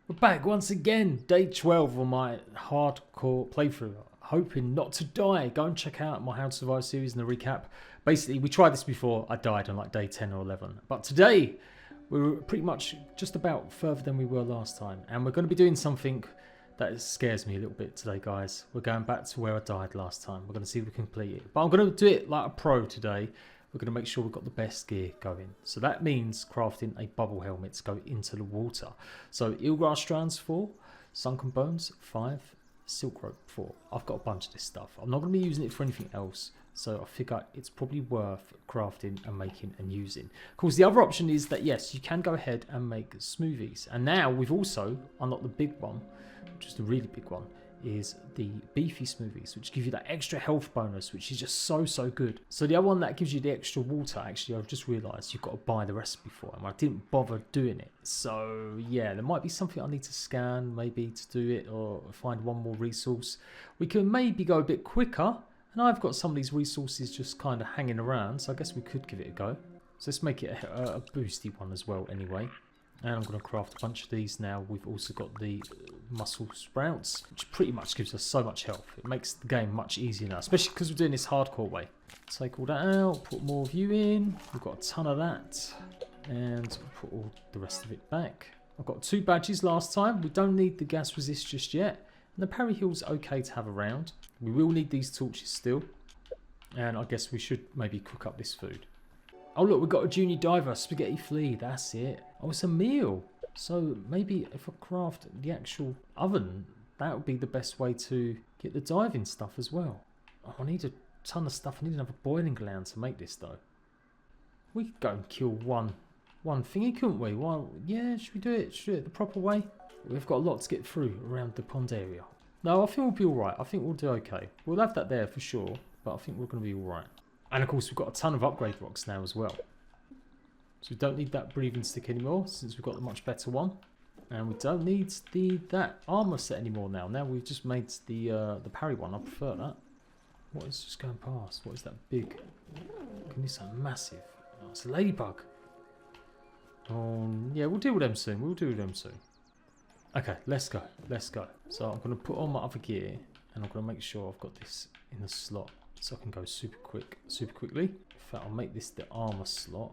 We're back once again, day 12 on my hardcore playthrough. Hoping not to die. Go and check out my How to Survive series and the recap. Basically, we tried this before. I died on like day 10 or 11. But today, we're pretty much just about further than we were last time. And we're going to be doing something that scares me a little bit today, guys. We're going back to where I died last time. We're going to see if we can complete it. But I'm going to do it like a pro today. We're going to make sure we've got the best gear going. So that means crafting a bubble helmet to go into the water. So eelgrass strands 4, sunken bones 5, silk rope 4. I've got a bunch of this stuff. I'm not going to be using it for anything else. So I figure it's probably worth crafting and making and using. Of course, the other option is that, yes, you can go ahead and make smoothies. And now we've also unlocked the big one, which is the really big one, is the beefy smoothies, which give you that extra health bonus, which is just so good. So the other one that gives you the extra water, actually, I've just realised you've got to buy the recipe for it, and I didn't bother doing it. So yeah, there might be something I need to scan maybe to do it, or find one more resource. We can maybe go a bit quicker, and I've got some of these resources just kind of hanging around, so I guess we could give it a go. So let's make it a boosty one as well anyway. And I'm going to craft a bunch of these now. We've also got the muscle sprouts, which pretty much gives us so much health. It makes the game much easier now, especially because we're doing this hardcore way. Take all that out, put more of you in. We've got a ton of that. And put all the rest of it back. I've got 2 badges last time. We don't need the gas resist just yet. And the parry heal's okay to have around. We will need these torches still. And I guess we should maybe cook up this food. Oh look, we've got a junior diver, spaghetti flea, that's it. Oh, it's a meal. So maybe if I craft the actual oven, that would be the best way to get the diving stuff as well. Oh, I need a ton of stuff. I need another boiling gland to make this though. We could go and kill one thingy, couldn't we? Well, yeah, should we do it? Should we do it the proper way? We've got a lot to get through around the pond area. No, I think we'll be alright. I think we'll do okay. We'll have that there for sure, but I think we're going to be alright. And of course, we've got a ton of upgrade rocks now as well. So we don't need that breathing stick anymore, since we've got the much better one. And we don't need that armor set anymore now. Now we've just made the parry one. I prefer that. What is just going past? What is that big? Can this sound massive? Oh, it's a ladybug. Yeah, we'll deal with them soon. We'll deal with them soon. Okay, let's go. Let's go. So I'm going to put on my other gear, and I'm going to make sure I've got this in the slot, so I can go super quickly. In fact, I'll make this the armor slot,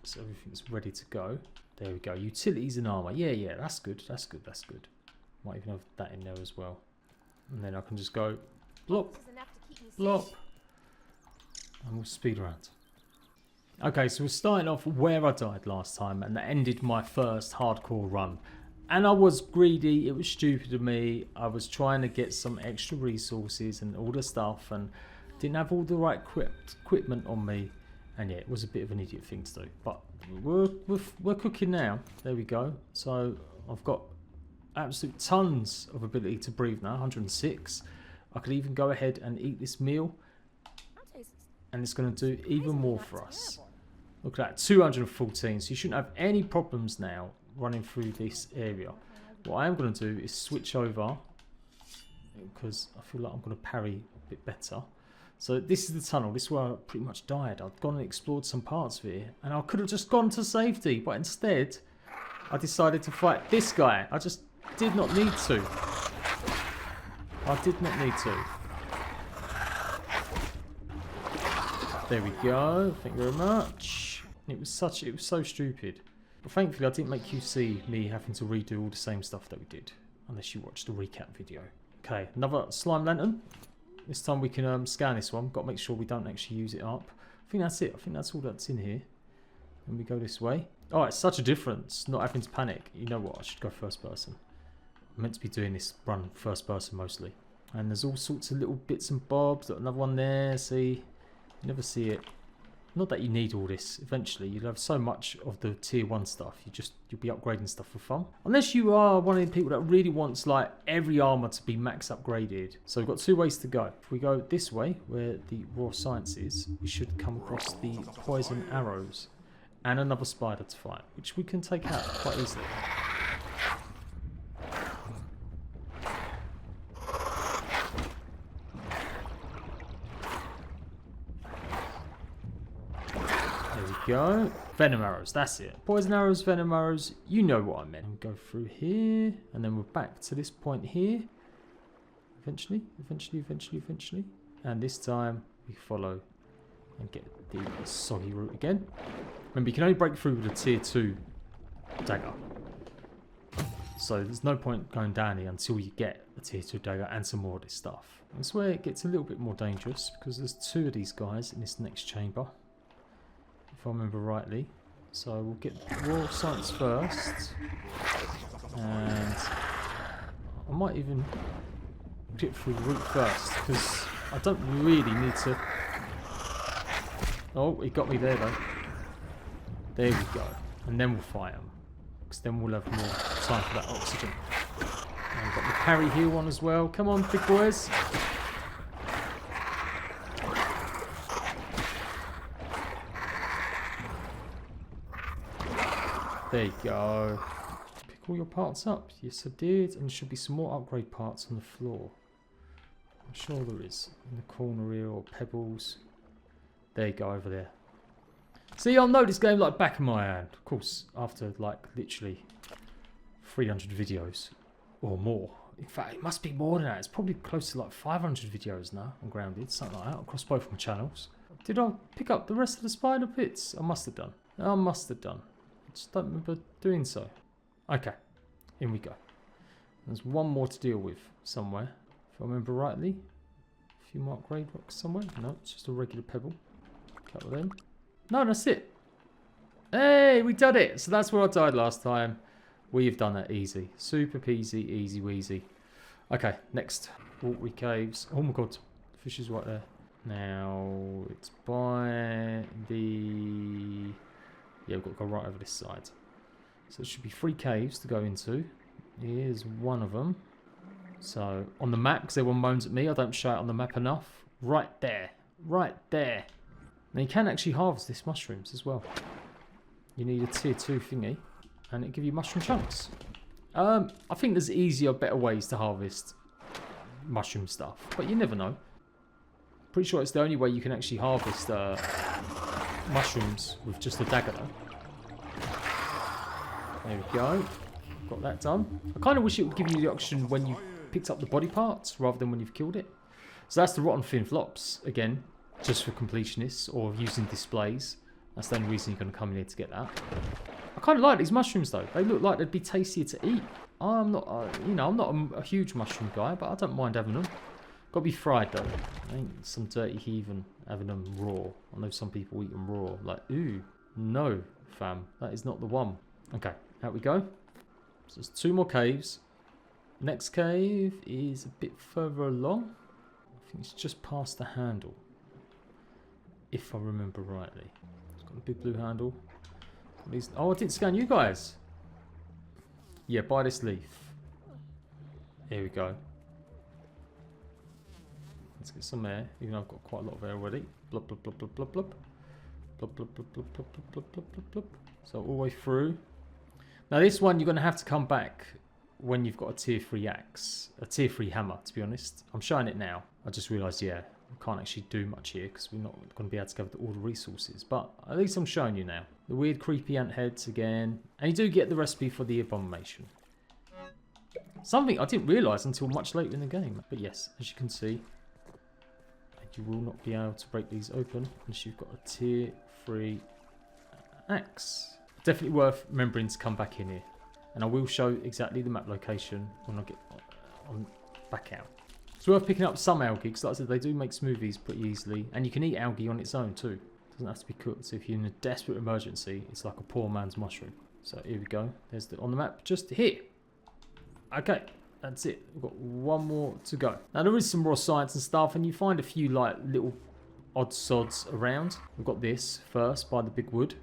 so everything's ready to go. There we go. Utilities and armor. Yeah, that's good. That's good. Might even have that in there as well. And then I can just go blop, blop, and we'll speed around. Okay, so we're starting off where I died last time, and that ended my first hardcore run. And I was greedy, it was stupid of me. I was trying to get some extra resources and all the stuff, and didn't have all the right equipment on me. And yeah, it was a bit of an idiot thing to do. But we're cooking now. There we go. So I've got absolute tons of ability to breathe now, 106. I could even go ahead and eat this meal. And it's going to do even more for us. Look at that, 214. So you shouldn't have any problems now running through this area. What I am going to do is switch over, because I feel like I'm going to parry a bit better. So this is the tunnel. This is where I pretty much died. I've gone and explored some parts of it, and I could have just gone to safety, but instead I decided to fight this guy. I just did not need to. I did not need to. There we go. Thank you very much. It was so stupid. But thankfully I didn't make you see me having to redo all the same stuff that we did. Unless you watched the recap video. Okay, another slime lantern. This time we can scan this one. Got to make sure we don't actually use it up. I think that's it. I think that's all that's in here. And we go this way. Oh, it's such a difference. Not having to panic. You know what? I should go first person. I'm meant to be doing this run first person mostly. And there's all sorts of little bits and bobs. Got another one there. See? You never see it. Not that you need all this. Eventually, you'll have so much of the tier 1 stuff. You'll be upgrading stuff for fun. Unless you are one of the people that really wants like every armor to be max upgraded. So we've got 2 ways to go. If we go this way, where the raw science is, we should come across the poison arrows and another spider to fight, which we can take out quite easily. go. Venom arrows, that's it. Poison arrows, venom arrows, you know what I meant. And go through here, and then we're back to this point here. Eventually. And this time, we follow and get the soggy route again. Remember, you can only break through with a tier 2 dagger. So there's no point going down here until you get a tier 2 dagger and some more of this stuff. That's where it gets a little bit more dangerous, because there's 2 of these guys in this next chamber, if I remember rightly. So we'll get raw science first, and I might even get through the route first, because I don't really need to... Oh, he got me there though. There we go. And then we'll fight him, because then we'll have more time for that oxygen. And we've got the parry heal on as well. Come on, big boys. There you go. Pick all your parts up. Yes, I did. And there should be some more upgrade parts on the floor. I'm sure there is. In the corner here, or pebbles. There you go, over there. See, I know this game like back of my hand. Of course, after like literally 300 videos or more. In fact, it must be more than that. It's probably close to like 500 videos now on Grounded, something like that, across both my channels. Did I pick up the rest of the spider pits? I must have done. I must have done. I just don't remember doing so. Okay, in we go. There's one more to deal with somewhere, if I remember rightly. A few more upgrade rocks somewhere. No, it's just a regular pebble. A couple of them. No, that's it. Hey, we done it. So that's where I died last time. We've done that easy. Super peasy, easy weasy. Okay, next. Watery caves. Oh my god, the fish is right there. Now, it's by the... Yeah, we've got to go right over this side. So there should be 3 caves to go into. Here's one of them. So, on the map, because everyone moans at me, I don't show it on the map enough. Right there. Right there. Now, you can actually harvest this mushrooms as well. You need a tier 2 thingy, and it'll give you mushroom chunks. I think there's easier, better ways to harvest mushroom stuff, but you never know. Pretty sure it's the only way you can actually harvest mushrooms with just a dagger though. There we go. Got that done. I kind of wish it would give you the option when you picked up the body parts rather than when you've killed it. So that's the rotten fin flops again, just for completionists or using displays. That's the only reason you're going to come in here to get that. I kind of like these mushrooms though. They look like they'd be tastier to eat. I'm not, you know, I'm not a huge mushroom guy, but I don't mind having them. Got to be fried though. I ain't some dirty heathen having them raw. I know some people eat them raw. Like, ooh, no, fam, that is not the one. Okay, out we go. So there's 2 more caves. Next cave is a bit further along. I think it's just past the handle, if I remember rightly. It's got a big blue handle. Oh, I didn't scan you guys. Yeah, buy this leaf. Here we go. Let's get some air, even though I've got quite a lot of air already. Blub, blub, blub, blub, blub, blub. Blub, blub, blub, blub, blub, blub, blub, blub, blub, blub. So all the way through. Now this one, you're going to have to come back when you've got a tier 3 axe. A tier 3 hammer, to be honest. I'm showing it now. I just realised, yeah, we can't actually do much here because we're not going to be able to gather all the resources. But at least I'm showing you now. The weird creepy ant heads again. And you do get the recipe for the abomination. Something I didn't realise until much later in the game. But yes, as you can see, you will not be able to break these open unless you've got a tier 3 axe. Definitely worth remembering to come back in here. And I will show exactly the map location when I get on back out. It's worth picking up some algae because like I said, they do make smoothies pretty easily. And you can eat algae on its own too. It doesn't have to be cooked. So if you're in a desperate emergency, it's like a poor man's mushroom. So here we go. There's the on the map just here. Okay, that's it. We've got one more to go. Now there is some raw science and stuff, and you find a few like little odd sods around. We've got this first by the big wood.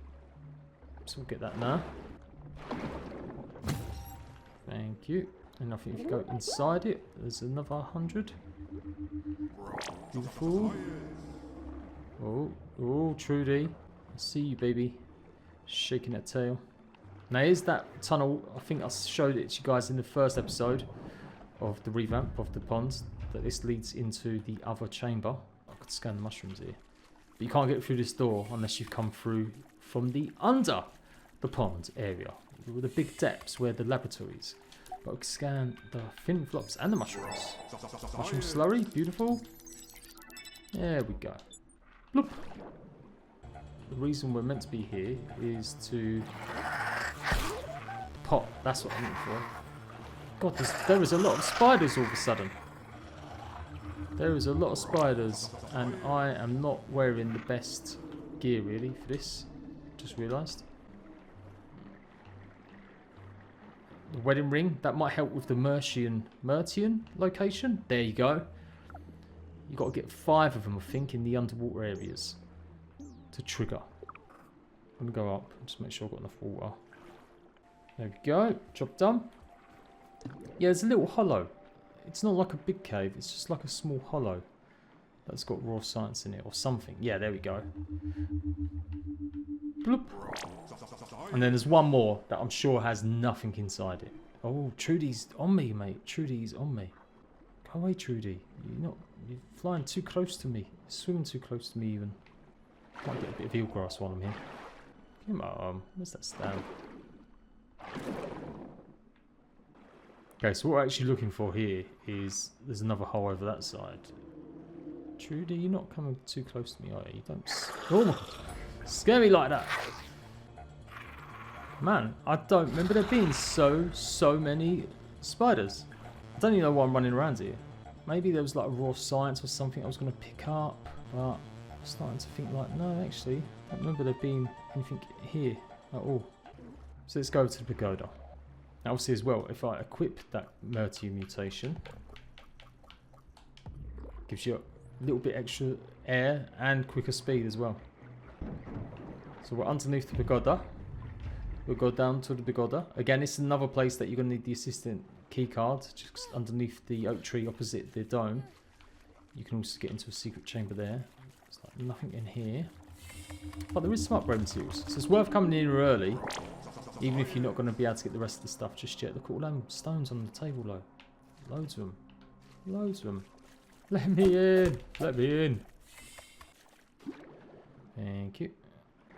So we'll get that now. Thank you. And I think if you go inside it, there's another 100. Beautiful. Oh, oh, Trudy. I see you, baby. Shaking that tail. Now here's that tunnel. I think I showed it to you guys in the first episode of the revamp of the ponds. That this leads into the other chamber. I could scan the mushrooms here. But you can't get through this door unless you've come through from the under the pond area. With the big depths where the laboratory is. But we can scan the fin flops and the mushrooms. Mushroom slurry, beautiful. There we go. Bloop. The reason we're meant to be here is to... pot, that's what I'm looking for. God, there is a lot of spiders all of a sudden. There is a lot of spiders, and I am not wearing the best gear really for this. Just realised. The wedding ring, that might help with the Mertian location. There you go. You've got to get 5 of them, I think, in the underwater areas to trigger. I'm going to go up, just make sure I've got enough water. There we go, job done. Yeah, there's a little hollow. It's not like a big cave, it's just like a small hollow that's got raw science in it or something. Yeah, there we go. Bloop. And then there's one more that I'm sure has nothing inside it. Oh, Trudy's on me, mate. Trudy's on me. Go away, Trudy. You're flying too close to me. You're swimming too close to me even. Might get a bit of eelgrass while I'm here. Come on, where's that stand? Okay, so what we're actually looking for here is there's another hole over that side. Trudy, you're not coming too close to me, are you? Don't scare me like that. Man, I don't remember there being so many spiders. I don't even know why I'm running around here. Maybe there was like a raw science or something I was going to pick up, but I'm starting to think like, no, actually, I don't remember there being anything here at all. So let's go to the pagoda. Now obviously as well, if I equip that Mertian mutation, gives you a little bit extra air and quicker speed as well. So we're underneath the pagoda. We'll go down to the pagoda. Again, it's another place that you're going to need the assistant key card, just underneath the oak tree opposite the dome. You can also get into a secret chamber there. There's like nothing in here. But there is some upgrade materials. So it's worth coming in early, even if you're not going to be able to get the rest of the stuff just yet. Look at all them stones on the table though. Loads of them. Loads of them. Let me in. Let me in. Thank you.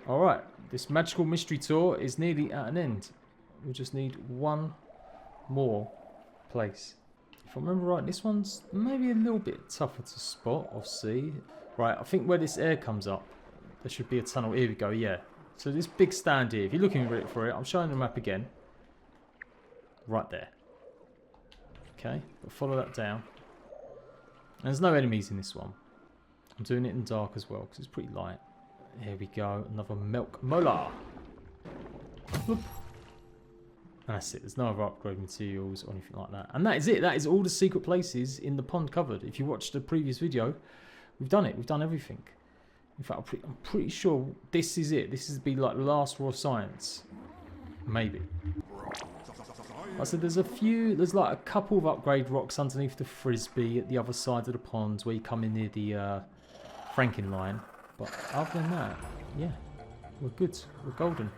Alright, this magical mystery tour is nearly at an end. We just need one more place. If I remember right, this one's maybe a little bit tougher to spot or see. Right, I think where this air comes up, there should be a tunnel. Here we go, yeah. So this big stand here, if you're looking for it, I'm showing the map again. Right there. Okay, but follow that down. And there's no enemies in this one. I'm doing it in dark as well, because it's pretty light. Here we go, another milk molar. Whoop. And that's it, there's no other upgrade materials or anything like that. And that is it, that is all the secret places in the pond covered. If you watched the previous video, we've done it, we've done everything. In fact, I'm pretty sure this is it. This is be like the last raw science. Maybe. I said there's like a couple of upgrade rocks underneath the frisbee at the other side of the pond where you come in near the Franken line. But other than that, yeah, we're good. We're golden.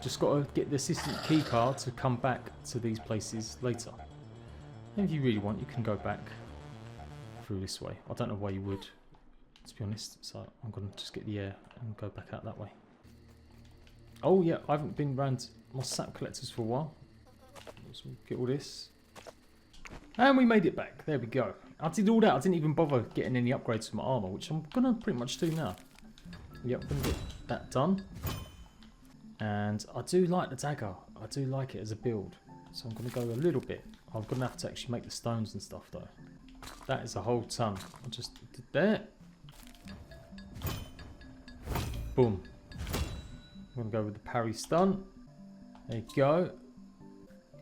Just got to get the assistant key card to come back to these places later. And if you really want, you can go back through this way. I don't know why you would, to be honest. So I'm going to just get the air and go back out that way. Oh yeah, I haven't been around my sap collectors for a while. So we'll get all this. And we made it back. There we go. I did all that. I didn't even bother getting any upgrades to my armor, which I'm going to pretty much do now. Yep, I'm going to get that done. And I do like the dagger. I do like it as a build. So I'm going to go a little bit. I'm going to have to actually make the stones and stuff though. That is a whole ton. I just did that. Boom. I'm going to go with the parry stun. There you go.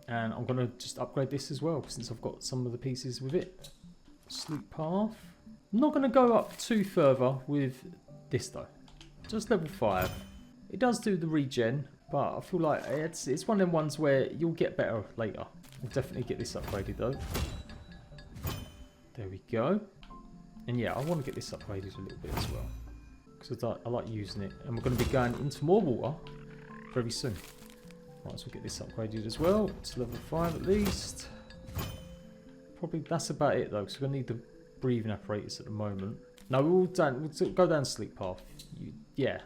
And I'm going to just upgrade this as well, since I've got some of the pieces with it. Sleep path. I'm not going to go up too further with this though. Just level 5. It does do the regen, but I feel like it's one of them ones where you'll get better later. We'll definitely get this upgraded though. There we go. And yeah, I want to get this upgraded a little bit as well, because I like using it. And we're going to be going into more water very soon. Right, so we'll get this upgraded as well to level 5 at least. Probably that's about it though, because we're going to need the breathing apparatus at the moment. No, we'll go down the sleep path. Yeah,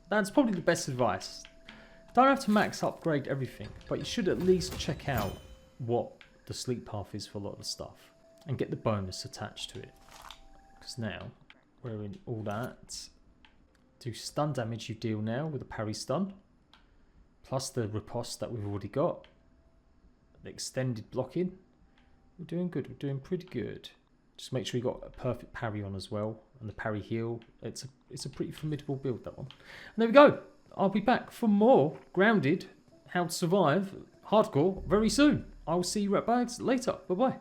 that's probably the best advice. Don't have to max upgrade everything, but you should at least check out what the sleep path is for a lot of the stuff and get the bonus attached to it. Because now we're in all that. Do stun damage you deal now with a parry stun, plus the riposte that we've already got. The extended blocking. We're doing good. We're doing pretty good. Just make sure you got a perfect parry on as well, and the parry heal. It's a pretty formidable build, that one. And there we go. I'll be back for more Grounded, How to Survive, Hardcore very soon. I will see you right back later. Bye bye.